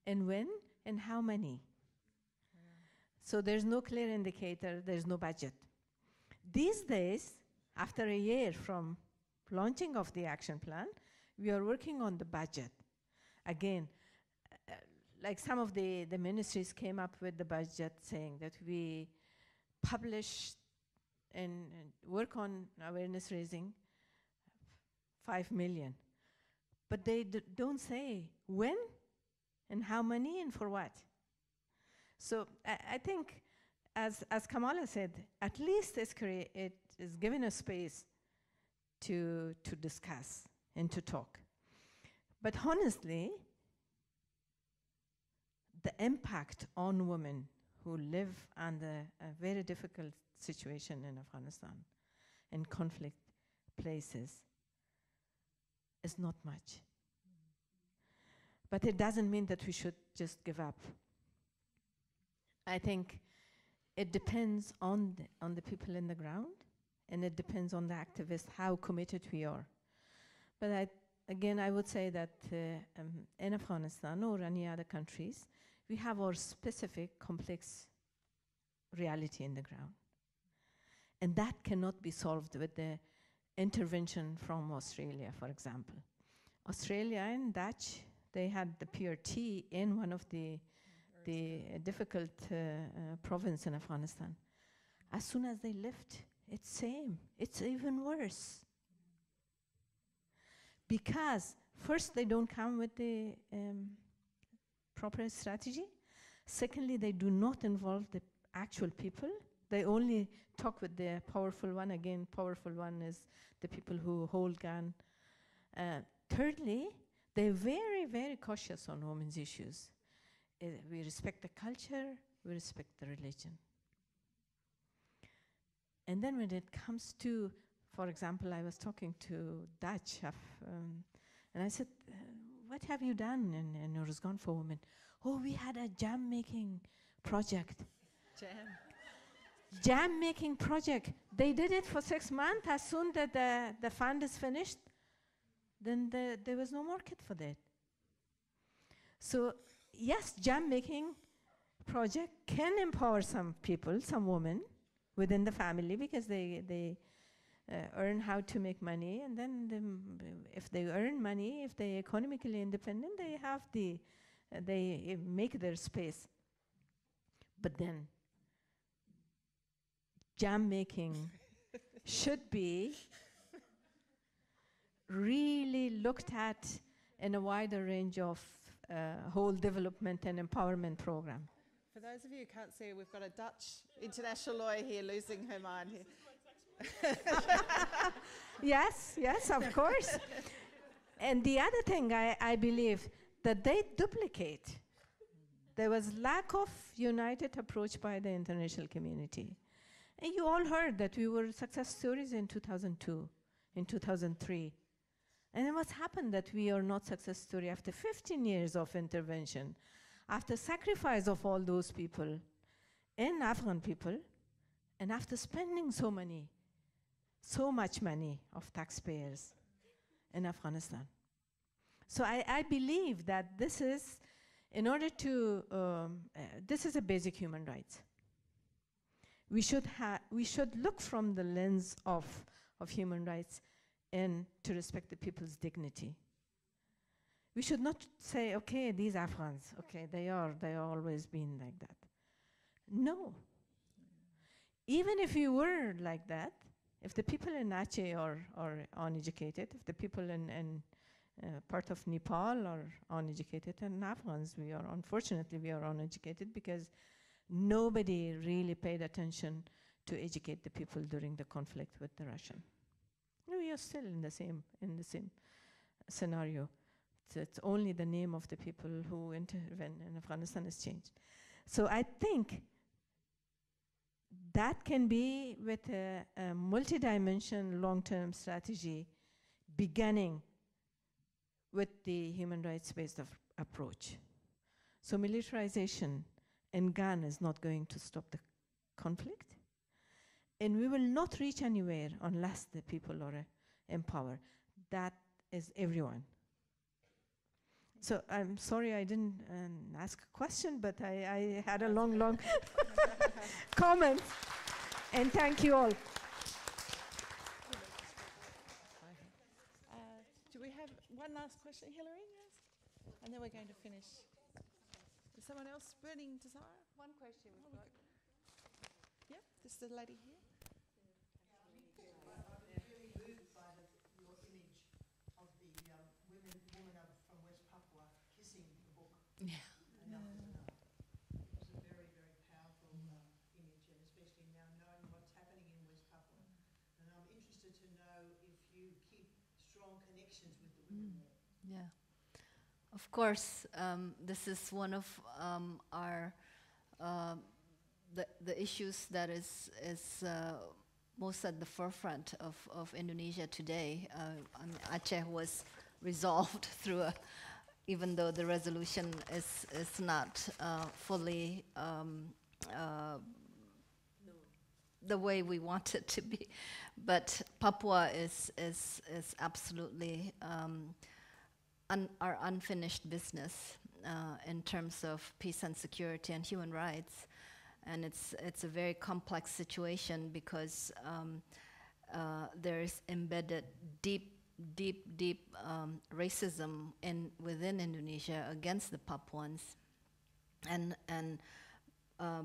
and when and how many. Yeah. So there's no clear indicator, there's no budget. These days, after a year from launching of the action plan, we are working on the budget. Again, like some of the ministries came up with the budget saying that we publish and work on awareness raising 5 million. But they don't say when and how many and for what. So I think, as Kamala said, at least it is giving us space to discuss and to talk. But honestly, the impact on women who live under a very difficult situation in Afghanistan, in conflict places, is not much. But it doesn't mean that we should just give up. I think it depends on the people in the ground, and it depends on the activists, how committed we are. But again, I would say that in Afghanistan or any other countries, we have our specific complex reality in the ground. And that cannot be solved with the intervention from Australia, for example. Australia and Dutch, they had the PRT in one of the difficult province in Afghanistan. As soon as they left, it's same. It's even worse. Because first, they don't come with the proper strategy. Secondly, they do not involve the actual people. They only talk with the powerful one. Again, powerful one is the people who hold gun. Thirdly, they're very, very cautious on women's issues. We respect the culture, we respect the religion. And then when it comes to, for example, I was talking to Dutch, and I said, what have you done in Uruzgan for women? Oh, we had a jam-making project. Jam-making project. They did it for 6 months. As soon as the fund is finished, then there was no market for that. So, yes, jam-making project can empower some people, some women within the family, because they earn how to make money, and then if they earn money, if they're economically independent, they make their space. But then, jam-making should be really looked at in a wider range of whole development and empowerment program. For those of you who can't see, we've got a Dutch international lawyer here losing her mind here. Yes, of course. And the other thing I believe that they duplicate. There was lack of united approach by the international community. And you all heard that we were success stories in 2002, in 2003. And then what's happened that we are not success story after 15 years of intervention, after sacrifice of all those people, and Afghan people, and after spending so much money of taxpayers in Afghanistan. So I believe that this is, in order to, this is a basic human rights. We should look from the lens of human rights and to respect the people's dignity. We should not say, okay, these Afghans, okay, they always been like that. No. Even if you were like that, if the people in Aceh are uneducated, if the people in part of Nepal are uneducated, and Afghans, unfortunately, we are uneducated because nobody really paid attention to educate the people during the conflict with the Russian. We are still in the same scenario. It's only the name of the people who intervene in Afghanistan has changed. So I think that can be with a multi-dimensional long-term strategy beginning with the human rights-based approach. So militarization and gun is not going to stop the conflict. And we will not reach anywhere unless the people are empowered. That is everyone. So I'm sorry I didn't ask a question, but I had a long comment. And thank you all. Do we have one last question, Hillary? Yes. And then we're going to finish. Is someone else burning desire? One question we've got. Yep, this is the lady here. I'm really moved by your image of the woman from West Papua kissing the book. Yeah. It was a very, very powerful image, and especially now knowing what's happening in West Papua. And I'm interested to know if you keep strong connections with the women there. Yeah. Of course, this is one of our the issues that is most at the forefront of Indonesia today. Aceh was resolved through even though the resolution is not fully the way we want it to be, but Papua is absolutely our unfinished business in terms of peace and security and human rights. And it's a very complex situation because there's embedded deep racism within Indonesia against the Papuans, and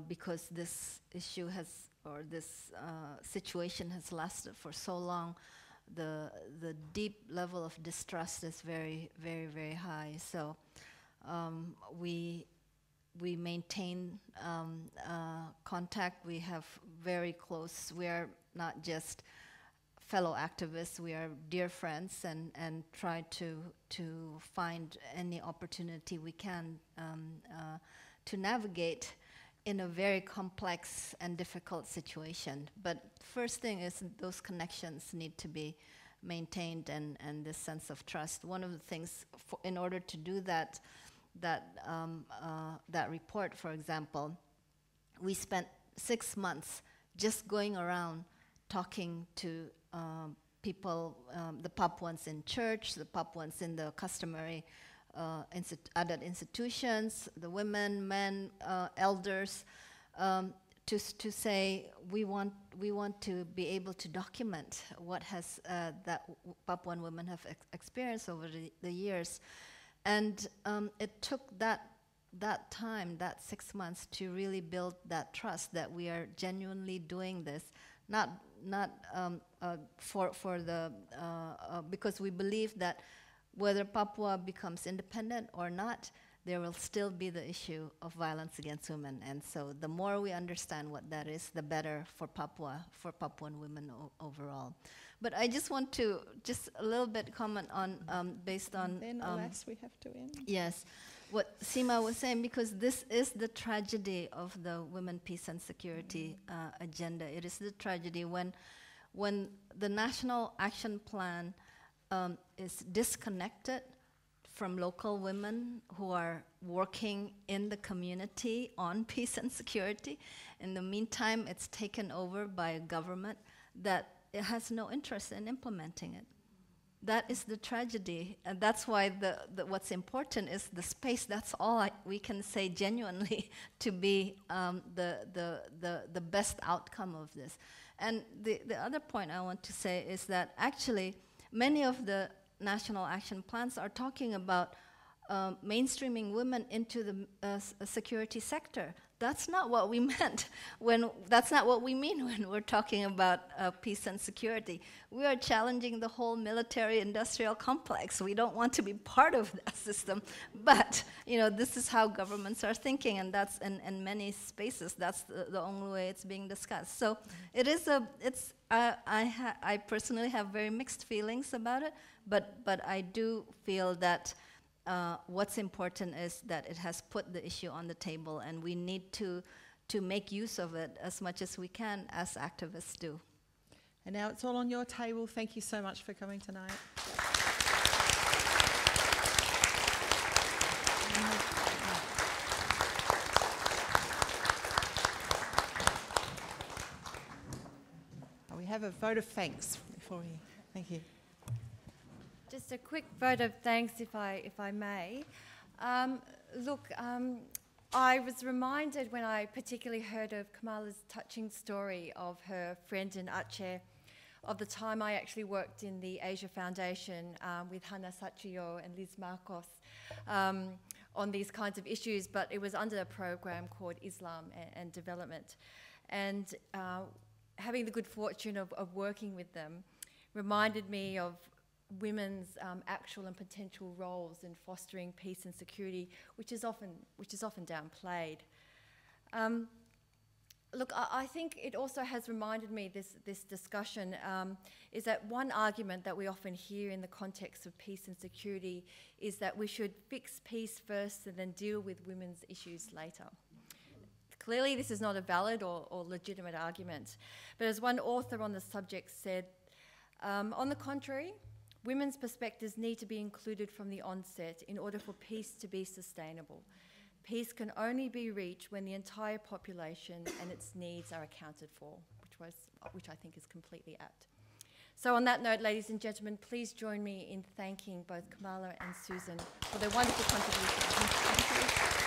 because this issue this situation has lasted for so long, the deep level of distrust is very, very, very high. So we maintain contact. We have very close. We are not just fellow activists. We are dear friends, and try to find any opportunity we can to navigate in a very complex and difficult situation. But first thing is those connections need to be maintained, and this sense of trust. One of the things in order to do that report, for example, we spent 6 months just going around talking to people, the Papuans in church, the Papuans in the customary adult institutions, the women, men, elders, to say we want to be able to document what has that Papuan women have experienced over the years. And it took that time, that 6 months, to really build that trust that we are genuinely doing this, not for the because we believe that whether Papua becomes independent or not, there will still be the issue of violence against women. And so the more we understand what that is, the better for Papua, for Papuan women overall. But I just want to just a little bit comment on, based on... Then alas, we have to end. Yes, what Seema was saying, because this is the tragedy of the women, peace and security agenda. It is the tragedy when the National Action Plan is disconnected from local women who are working in the community on peace and security. In the meantime, it's taken over by a government that it has no interest in implementing it. That is the tragedy, and that's why what's important is the space. That's all we can say genuinely to be the best outcome of this. And the other point I want to say is that actually many of the national action plans are talking about mainstreaming women into the security sector. That's not what we meant that's not what we mean when we're talking about peace and security. We are challenging the whole military-industrial complex. We don't want to be part of that system, but this is how governments are thinking, and that's in many spaces. That's the only way it's being discussed. So it is I personally have very mixed feelings about it, but I do feel that what's important is that it has put the issue on the table, and we need to make use of it as much as we can, as activists do. And now it's all on your table. Thank you so much for coming tonight. We have a vote of thanks before we. Thank you. Just a quick vote of thanks, if I may. I was reminded when I particularly heard of Kamala's touching story of her friend in Aceh, of the time I actually worked in the Asia Foundation with Hannah Satrio and Liz Marcos on these kinds of issues, but it was under a program called Islam and Development. And having the good fortune of working with them reminded me of women's actual and potential roles in fostering peace and security, which is often downplayed. Look, I think it also has reminded me, this discussion, is that one argument that we often hear in the context of peace and security is that we should fix peace first and then deal with women's issues later. Clearly, this is not a valid or legitimate argument. But as one author on the subject said, on the contrary, women's perspectives need to be included from the onset in order for peace to be sustainable. Peace can only be reached when the entire population and its needs are accounted for, which I think is completely apt. So on that note, ladies and gentlemen, please join me in thanking both Kamala and Susan for their wonderful contributions.